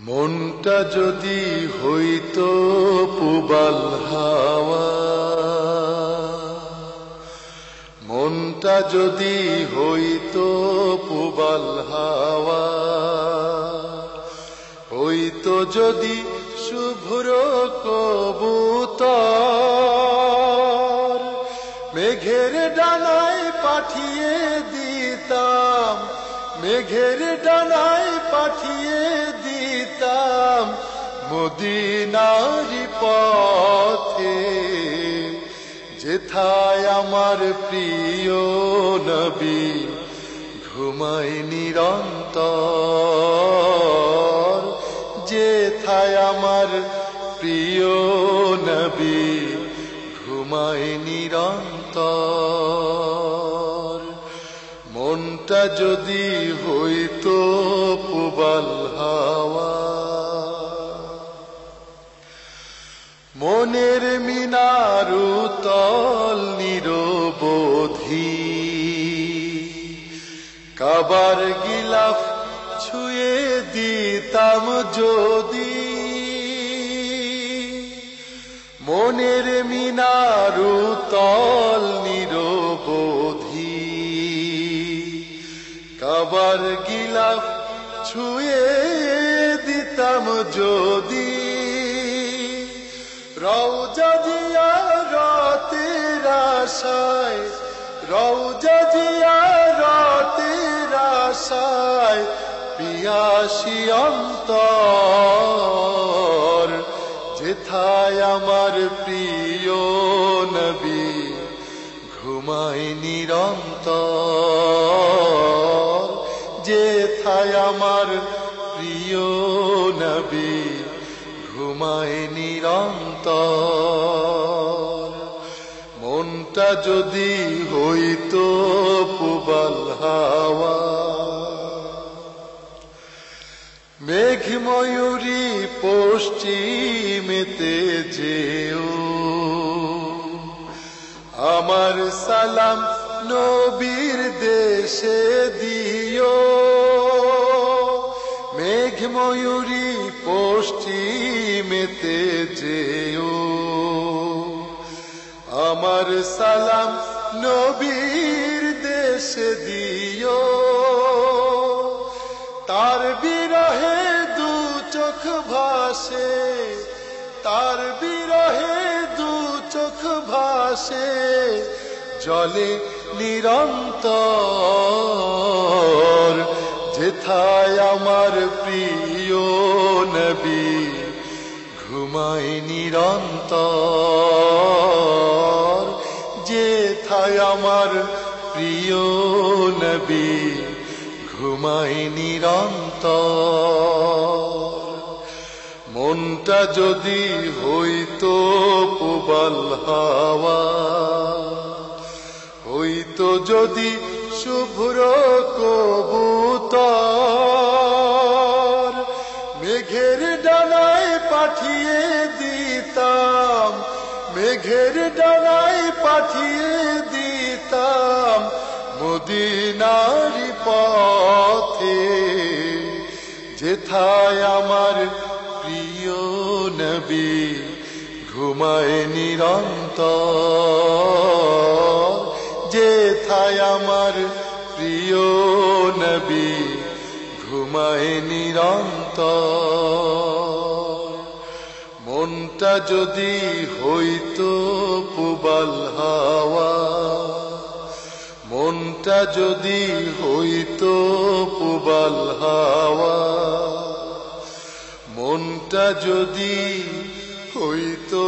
মনটা যদি হইতো পুবাল হাওয়া, মনটা যদি হইতো পুবাল হাওয়া, হইতো যদি শুভ্র কবুতর, মেঘের ডানায় পাঠিয়ে দিতাম, মেঘের ডানায় পাঠিয়ে দিতাম মদিনার পথে, যেথায় আমার প্রিয় নবী ঘুমায় নিরন্তর, যেথায় আমার প্রিয় নবী ঘুমায় নিরন্তর। মনটা যদি হইতো পুবাল হাওয়া, মনের মিনারু তল নিরবধি, কাবার গিলাফ ছুঁয়ে দিতাম যদি, মনের মিনারু তল নিরবধি, কাবার গিলাফ ছুঁয়ে দিতাম যদি, রওজা জিয়ারতের আশায়, রওজা জিয়ারতের আশায় পিয়াসী অন্তর, যেথায় আমার প্রিয় নবী ঘুমায় নিরন্তর, যেথায় আমার প্রিয় নবী ঘুমায় নিরন্তর। মনটা যদি হইতো পুবাল হাওয়া, মেঘ ময়ূরী পশ্চিমেতে যেও, আমার সালাম নবীর দেশে দিও, মেঘ ময়ূরী পশ্চিমেতে যেও, আমার সালাম নবীর দেশে দিও, তার বিরহে দু চোখ ভাসে, তার বিরহে দু চোখ ভাসে জলে নিরন্তর, যেথায় আমার প্রিয় নবী ঘুমায় নিরন্তর, যেথায় আমার প্রিয় নবী ঘুমায় নিরন্তর। মনটা যদি হইতো পুবাল হাওয়া, হইতো যদি শুভ্র কবুতর, মেঘের ডানায় পাঠিয়ে দিতাম, মেঘের ডানায় পাঠিয়ে দিতাম মদিনার পথে, যেথায় আমার প্রিয় নবী ঘুমায় নিরন্তর, যেথায় আমার প্রিয় নবী ঘুমায় নিরন্তর। মনটা যদি হইতো পুবাল হাওয়া, মনটা যদি হইতো পুবাল হাওয়া, মনটা যদি হইতো